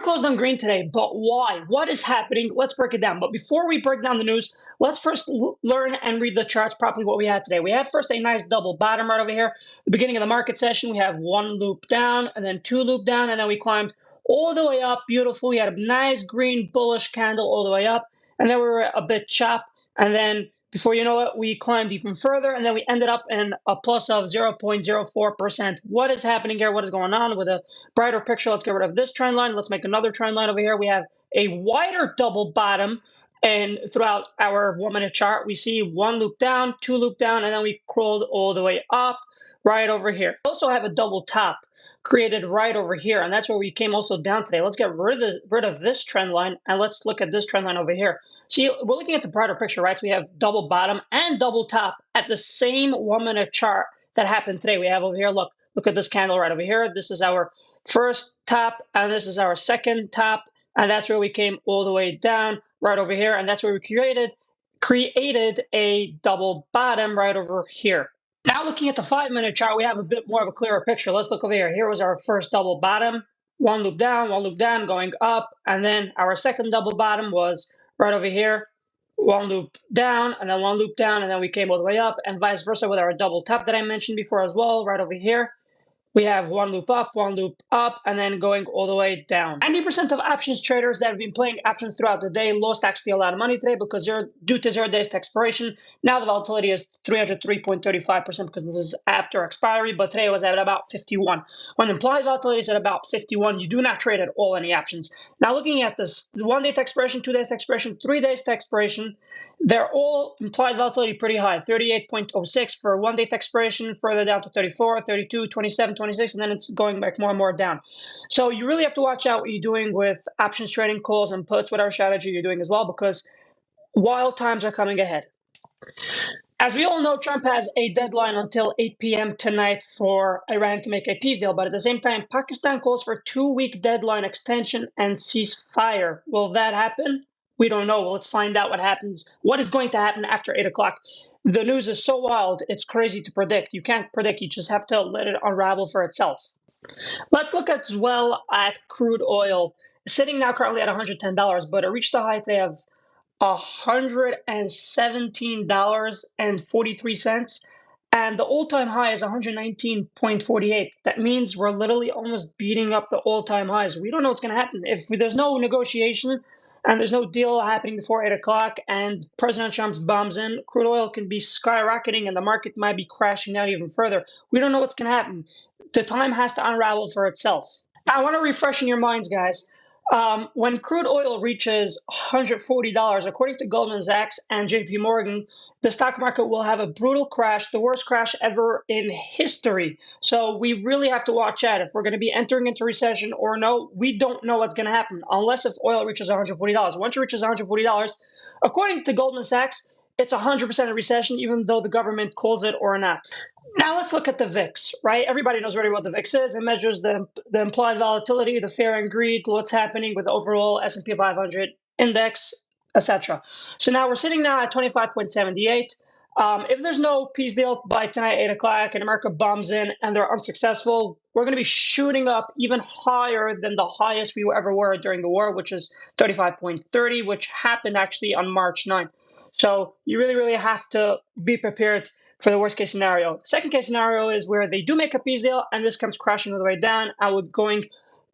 closed on green today, but why? What is happening? Let's break it down. But before we break down the news, let's first learn and read the charts properly what we had today. We had first a nice double bottom right over here. The beginning of the market session, we have one loop down and then two loop down, and then we climbed all the way up. Beautiful. We had a nice green bullish candle all the way up, and then we were a bit chopped, and then before you know it, we climbed even further, and then we ended up in a plus of 0.04%. What is happening here? What is going on? With a brighter picture, let's get rid of this trend line. Let's make another trend line over here. We have a wider double bottom, and throughout our 1-minute chart, we see one loop down, two loop down, and then we crawled all the way up right over here. We also have a double top created right over here, and that's where we came also down today. Let's get rid of this trend line, and let's look at this trend line over here. See, we're looking at the broader picture, right? So we have double bottom and double top at the same 1-minute chart that happened today. We have over here, look at this candle right over here. This is our first top, and this is our second top, and that's where we came all the way down right over here, and that's where we created a double bottom right over here. Now looking at the 5-minute chart, we have a bit more of a clearer picture. Let's look over here. Here was our first double bottom, one loop down, going up, and then our second double bottom was right over here, one loop down, and then one loop down, and then we came all the way up, and vice versa with our double top that I mentioned before as well, right over here. We have one loop up, and then going all the way down. 90% of options traders that have been playing options throughout the day lost actually a lot of money today because due to 0 days to expiration. Now the volatility is 303.35% because this is after expiry, but today it was at about 51. When implied volatility is at about 51, you do not trade at all any options. Now looking at this, 1 day to expiration, 2 days to expiration, 3 days to expiration, they're all implied volatility pretty high, 38.06 for 1 day to expiration, further down to 34, 32, 27, 26, and then it's going back more and more down. So you really have to watch out what you're doing with options trading, calls, and puts, whatever strategy you're doing as well, because wild times are coming ahead. As we all know, Trump has a deadline until 8 p.m. tonight for Iran to make a peace deal, but at the same time, Pakistan calls for a 2-week deadline extension and ceasefire. Will that happen? We don't know. Well, let's find out what happens. What is going to happen after 8 o'clock? The news is so wild, it's crazy to predict. You can't predict. You just have to let it unravel for itself. Let's look as well at crude oil. Sitting now currently at $110, but it reached a high today of $117.43. And the all-time high is 119.48. That means we're literally almost beating up the all-time highs. We don't know what's going to happen. If there's no negotiation and there's no deal happening before 8 o'clock and President Trump's bombs in, crude oil can be skyrocketing and the market might be crashing down even further. We don't know what's going to happen. The time has to unravel for itself. Now, I want to refresh in your minds, guys. When crude oil reaches $140, according to Goldman Sachs and JP Morgan, the stock market will have a brutal crash, the worst crash ever in history. So we really have to watch out if we're going to be entering into recession or no. We don't know what's going to happen unless if oil reaches $140. Once it reaches $140, according to Goldman Sachs, it's 100% a recession, even though the government calls it or not. Now let's look at the VIX, right? Everybody knows already what the VIX is. It measures the implied volatility, the fear and greed, what's happening with the overall S&P 500 index, etc. So now we're sitting now at 25.78. If there's no peace deal by tonight, 8 o'clock, and America bombs in and they're unsuccessful, we're going to be shooting up even higher than the highest we ever were during the war, which is 35.30, which happened actually on March 9th. So you really, really have to be prepared for the worst case scenario. The second case scenario is where they do make a peace deal and this comes crashing all the way down. I would going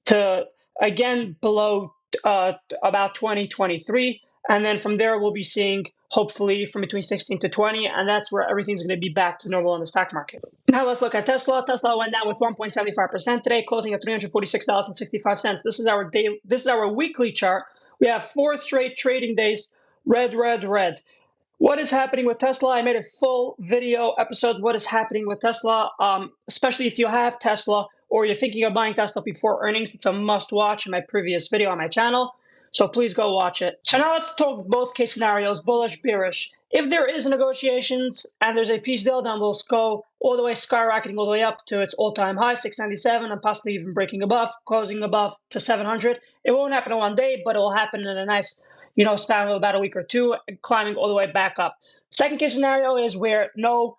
to, again, below about 2023. And then from there, we'll be seeing hopefully from between 16 to 20. And that's where everything's going to be back to normal in the stock market. Now let's look at Tesla. Tesla went down with 1.75% today, closing at $346.65. This is our weekly chart. We have 4 straight trading days. Red, red, red. What is happening with Tesla? I made a full video episode. What is happening with Tesla? Especially if you have Tesla or you're thinking of buying Tesla before earnings, it's a must watch in my previous video on my channel. So please go watch it. So now let's talk both case scenarios, bullish, bearish. If there is negotiations and there's a peace deal, then we'll go all the way skyrocketing all the way up to its all-time high, 697, and possibly even breaking above, closing above to 700. It won't happen in one day, but it will happen in a nice, span of about a week or two, climbing all the way back up. Second case scenario is where no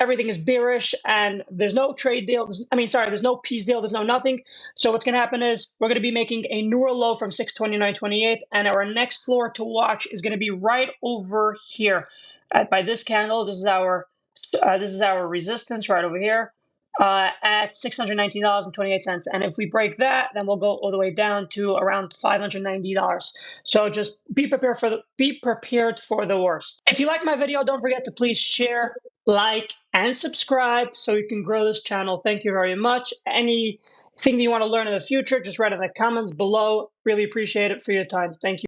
everything is bearish and there's no trade deal. There's no peace deal. There's no nothing. So what's going to happen is we're going to be making a newer low from 629.28, and our next floor to watch is going to be right over here by this candle. This is our resistance right over here at $619.28. And if we break that, then we'll go all the way down to around $590. So just be prepared for the worst. If you like my video, don't forget to please share, like, and subscribe so you can grow this channel. Thank you very much. Anything that you want to learn in the future, just write in the comments below. Really appreciate it for your time. Thank you.